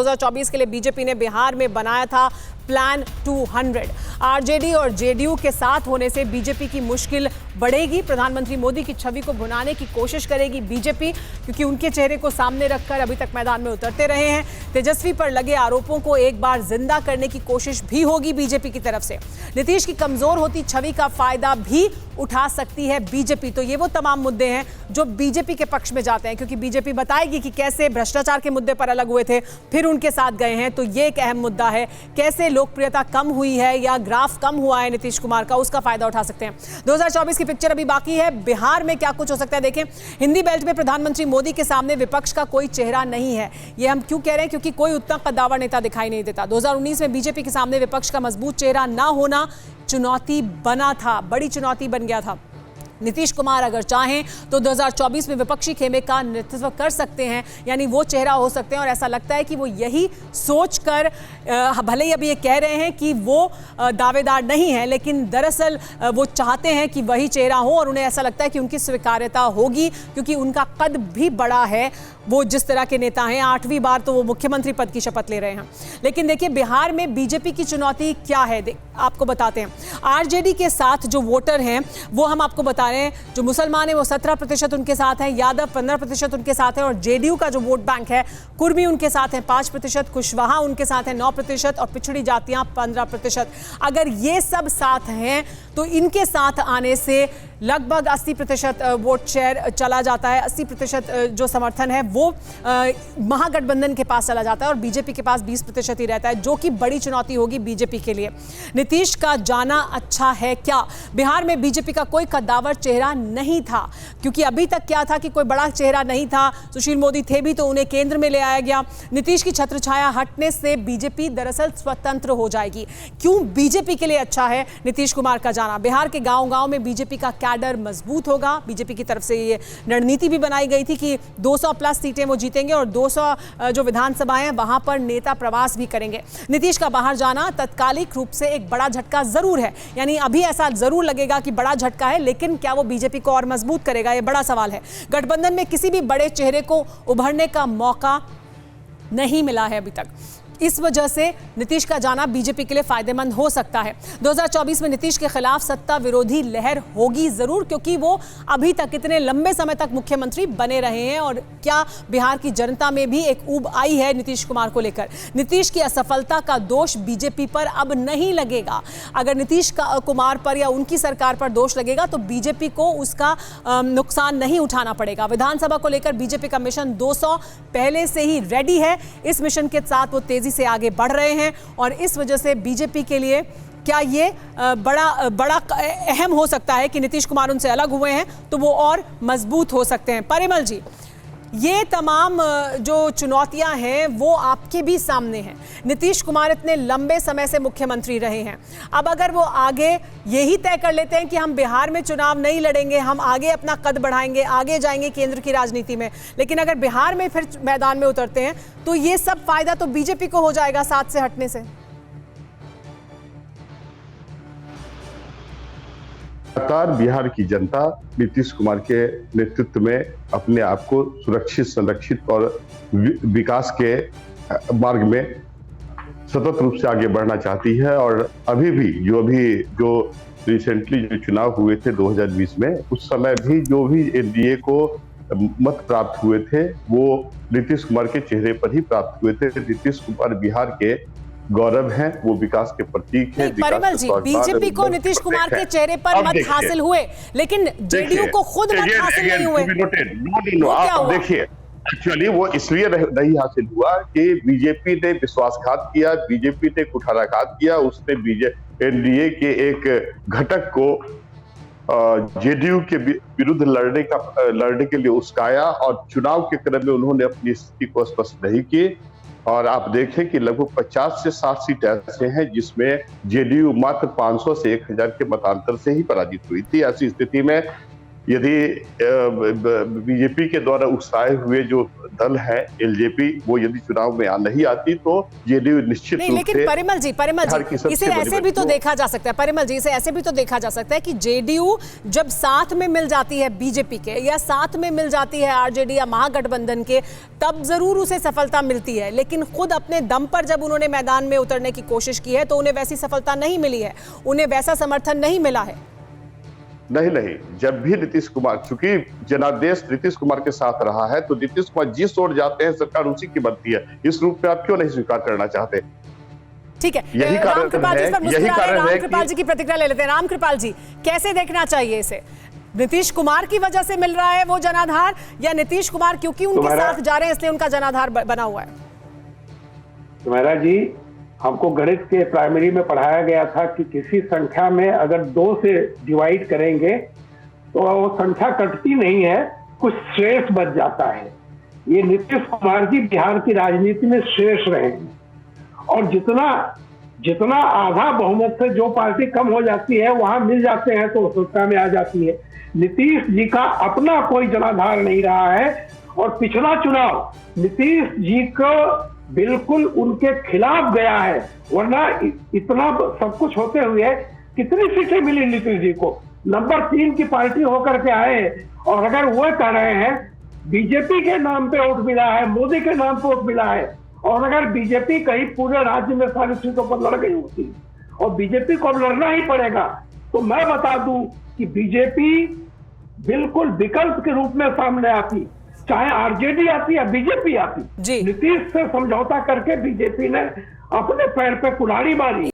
2024 के लिए बीजेपी ने बिहार में बनाया था प्लान 200। आरजेडी और जेडीयू के साथ होने से बीजेपी की मुश्किल बढ़ेगी। प्रधानमंत्री मोदी की छवि को भुनाने की कोशिश करेगी बीजेपी, क्योंकि उनके चेहरे को सामने रखकर अभी तक मैदान में उतरते रहे हैं। तेजस्वी पर लगे आरोपों को एक बार जिंदा करने की कोशिश भी होगी बीजेपी की तरफ से। नीतीश की कमजोर होती छवि का फायदा भी उठा सकती है बीजेपी। तो ये वो तमाम मुद्दे हैं जो बीजेपी के पक्ष में जाते हैं, क्योंकि बीजेपी बताएगी कि कैसे भ्रष्टाचार के मुद्दे पर अलग हुए थे, फिर उनके साथ गए हैं। तो ये एक अहम मुद्दा है, कैसे लोकप्रियता कम हुई है या ग्राफ कम हुआ है नीतीश कुमार का, उसका फायदा उठा सकते हैं। 2024 की पिक्चर अभी बाकी है। बिहार में क्या कुछ हो सकता है देखें। हिंदी बेल्ट में प्रधानमंत्री मोदी के सामने विपक्ष का कोई चेहरा नहीं है। ये हम क्यों कह रहे हैं, क्योंकि कोई उतना कद्दावर नेता दिखाई नहीं देता। 2019 में बीजेपी के सामने विपक्ष का मजबूत चेहरा ना होना चुनौती बना था, बड़ी चुनौती बन गया था। नीतीश कुमार अगर चाहें तो 2024 में विपक्षी खेमे का नेतृत्व कर सकते हैं, यानी वो चेहरा हो सकते हैं। और ऐसा लगता है कि वो यही सोचकर भले ही अभी ये कह रहे हैं कि वो दावेदार नहीं है, लेकिन दरअसल वो चाहते हैं कि वही चेहरा हो, और उन्हें ऐसा लगता है कि उनकी स्वीकार्यता होगी, क्योंकि उनका कद भी बड़ा है। वो जिस तरह के नेता हैं, 8वीं बार तो वो मुख्यमंत्री पद की शपथ ले रहे हैं। लेकिन देखिए बिहार में बीजेपी की चुनौती क्या है, आपको बताते हैं। आरजेडी के साथ जो वोटर हैं वो हम आपको बता रहे हैं, जो मुसलमान हैं वो 17% उनके साथ हैं, यादव 15% उनके साथ हैं, और जेडीयू का जो वोट बैंक है कुर्मी उनके साथ हैं 5%, कुशवाहा उनके साथ हैं 9%, और पिछड़ी जातियां 15%। अगर ये सब साथ हैं तो इनके साथ आने से लगभग 80% वोट शेयर चला जाता है। 80% जो समर्थन है वो महागठबंधन के पास चला जाता है, और बीजेपी के पास 20% ही रहता है, जो कि बड़ी चुनौती होगी बीजेपी के लिए। नीतीश का जाना अच्छा है क्या? बिहार में बीजेपी का कोई कद्दावर चेहरा नहीं था, क्योंकि अभी तक क्या था कि कोई बड़ा चेहरा नहीं था। सुशील मोदी थे भी तो उन्हें केंद्र में ले आया गया। नीतीश की छत्रछाया हटने से बीजेपी दरअसल स्वतंत्र हो जाएगी। क्यों बीजेपी के लिए अच्छा है नीतीश कुमार का जाना? बिहार के गांव-गांव में बीजेपी का कैडर मजबूत होगा। बीजेपी की तरफ से ये रणनीति भी बनाई गई थी कि 200+ सीटें वो जीतेंगे, और 200 जो विधानसभाएं हैं वहां पर नेता प्रवास भी करेंगे। नीतीश का बाहर जाना तत्कालिक रूप से एक बड़ा झटका जरूर है, यानी अभी ऐसा जरूर लगेगा कि बड़ा झटका है, लेकिन क्या वो बीजेपी को और मजबूत करेगा, ये बड़ा सवाल है। गठबंधन में किसी भी बड़े चेहरे को उभरने का मौका नहीं मिला है अभी तक। इस वजह से नीतीश का जाना बीजेपी के लिए फायदेमंद हो सकता है। 2024 में नीतीश के खिलाफ सत्ता विरोधी लहर होगी जरूर, क्योंकि वो अभी तक इतने लंबे समय तक मुख्यमंत्री बने रहे हैं, और क्या बिहार की जनता में भी एक ऊब आई है नीतीश कुमार को लेकर। नीतीश की असफलता का दोष बीजेपी पर अब नहीं लगेगा। अगर नीतीश कुमार पर या उनकी सरकार पर दोष लगेगा तो बीजेपी को उसका नुकसान नहीं उठाना पड़ेगा। विधानसभा को लेकर बीजेपी का मिशन 200 पहले से ही रेडी है। इस मिशन के साथ वो तेजी से आगे बढ़ रहे हैं, और इस वजह से बीजेपी के लिए क्या ये बड़ा अहम हो सकता है कि नीतीश कुमार उनसे अलग हुए हैं तो वो और मजबूत हो सकते हैं। परिमल जी, ये तमाम जो चुनौतियां हैं वो आपके भी सामने हैं। नीतीश कुमार इतने लंबे समय से मुख्यमंत्री रहे हैं। अब अगर वो आगे यही तय कर लेते हैं कि हम बिहार में चुनाव नहीं लड़ेंगे, हम आगे अपना कद बढ़ाएंगे, आगे जाएंगे केंद्र की राजनीति में, लेकिन अगर बिहार में फिर मैदान में उतरते हैं तो ये सब फायदा तो बीजेपी को हो जाएगा साथ से हटने से। लगातार बिहार की जनता नीतीश कुमार के नेतृत्व में अपने आप को सुरक्षित, संरक्षित और विकास के मार्ग में सतत रूप से आगे बढ़ना चाहती है। और अभी भी जो रिसेंटली जो चुनाव हुए थे 2020 में, उस समय भी जो भी एनडीए को मत प्राप्त हुए थे वो नीतीश कुमार के चेहरे पर ही प्राप्त हुए थे। नीतीश कुमार बिहार के गौरव हैं, वो विकास के प्रतीक हैं। परिमल जी, बीजेपी को नीतीश कुमार के चेहरे पर मत हासिल हुए, लेकिन जेडीयू को खुद मत हासिल नहीं हुए। आप देखिए, एक्चुअली वो इसलिए नहीं हासिल हुआ कि बीजेपी ने विश्वासघात किया, बीजेपी ने कुठाराघात किया। उसने एनडीए के एक घटक को जेडीयू के विरुद्ध लड़ने के लिए उस्काया, और चुनाव के क्रम में उन्होंने अपनी स्थिति को स्पष्ट नहीं की। और आप देखें कि लगभग 50 से 60 सीट ऐसे हैं जिसमें जेडीयू मात्र 500 से 1000 के मतांतर से ही पराजित हुई थी। ऐसी स्थिति में यदि बीजेपी के द्वारा उकसाए हुए जो दल है एलजेपी, वो यदि चुनाव में नहीं आती तो जेडीयू निश्चित नहीं, रूप लेकिन से परिमल जी इसे ऐसे भी तो देखा जा सकता है, परिमल जी इसे ऐसे भी तो देखा जा सकता है कि जेडीयू जब साथ में मिल जाती है बीजेपी के या साथ में मिल जाती है आरजेडी या महागठबंधन के, तब जरूर उसे सफलता मिलती है, लेकिन खुद अपने दम पर जब उन्होंने मैदान में उतरने की कोशिश की है तो उन्हें वैसी सफलता नहीं मिली है, उन्हें वैसा समर्थन नहीं मिला है। नहीं, जब भी नीतीश कुमार, चूंकि जनादेश नीतीश कुमार के साथ रहा है, तो नीतीश कुमार जिस ओर जाते हैं सरकार उसी की बनती है। इस रूप में आप क्यों नहीं स्वीकार करना चाहते? ठीक है, यही कारण है, यही कारण है। रामकृपाल जी की प्रतिक्रिया ले लेते हैं। रामकृपाल जी, कैसे देखना चाहिए इसे? नीतीश कुमार की वजह से मिल रहा है वो जनाधार, या नीतीश कुमार क्योंकि उनके साथ जा रहे हैं इसलिए उनका जनाधार बना हुआ है? तुम्हारा जी, हमको गणित के प्राइमरी में पढ़ाया गया था कि किसी संख्या में अगर 2 से डिवाइड करेंगे तो वो संख्या कटती नहीं है, कुछ शेष बच जाता है। ये नीतीश कुमार जी बिहार की राजनीति में शेष रहे हैं, और जितना आधा बहुमत से जो पार्टी कम हो जाती है वहां मिल जाते हैं तो सत्ता में आ जाती है। नीतीश जी का अपना कोई जनाधार नहीं रहा है, और पिछला चुनाव नीतीश जी को बिल्कुल उनके खिलाफ गया है, वरना इतना सब कुछ होते हुए कितनी सीटें मिली नीतीश जी को? नंबर 3 की पार्टी होकर के आए, और अगर वो कह रहे हैं बीजेपी के नाम पे वोट मिला है, मोदी के नाम पे वोट मिला है, और अगर बीजेपी कहीं पूरे राज्य में सारी सीटों पर लड़ गई होती और बीजेपी को अब लड़ना ही पड़ेगा, तो मैं बता दूं कि बीजेपी बिल्कुल विकल्प के रूप में सामने आती, चाहे आरजेडी आती या बीजेपी आती। नीतीश से समझौता करके बीजेपी ने अपने पैर पे कुल्हाड़ी मारी।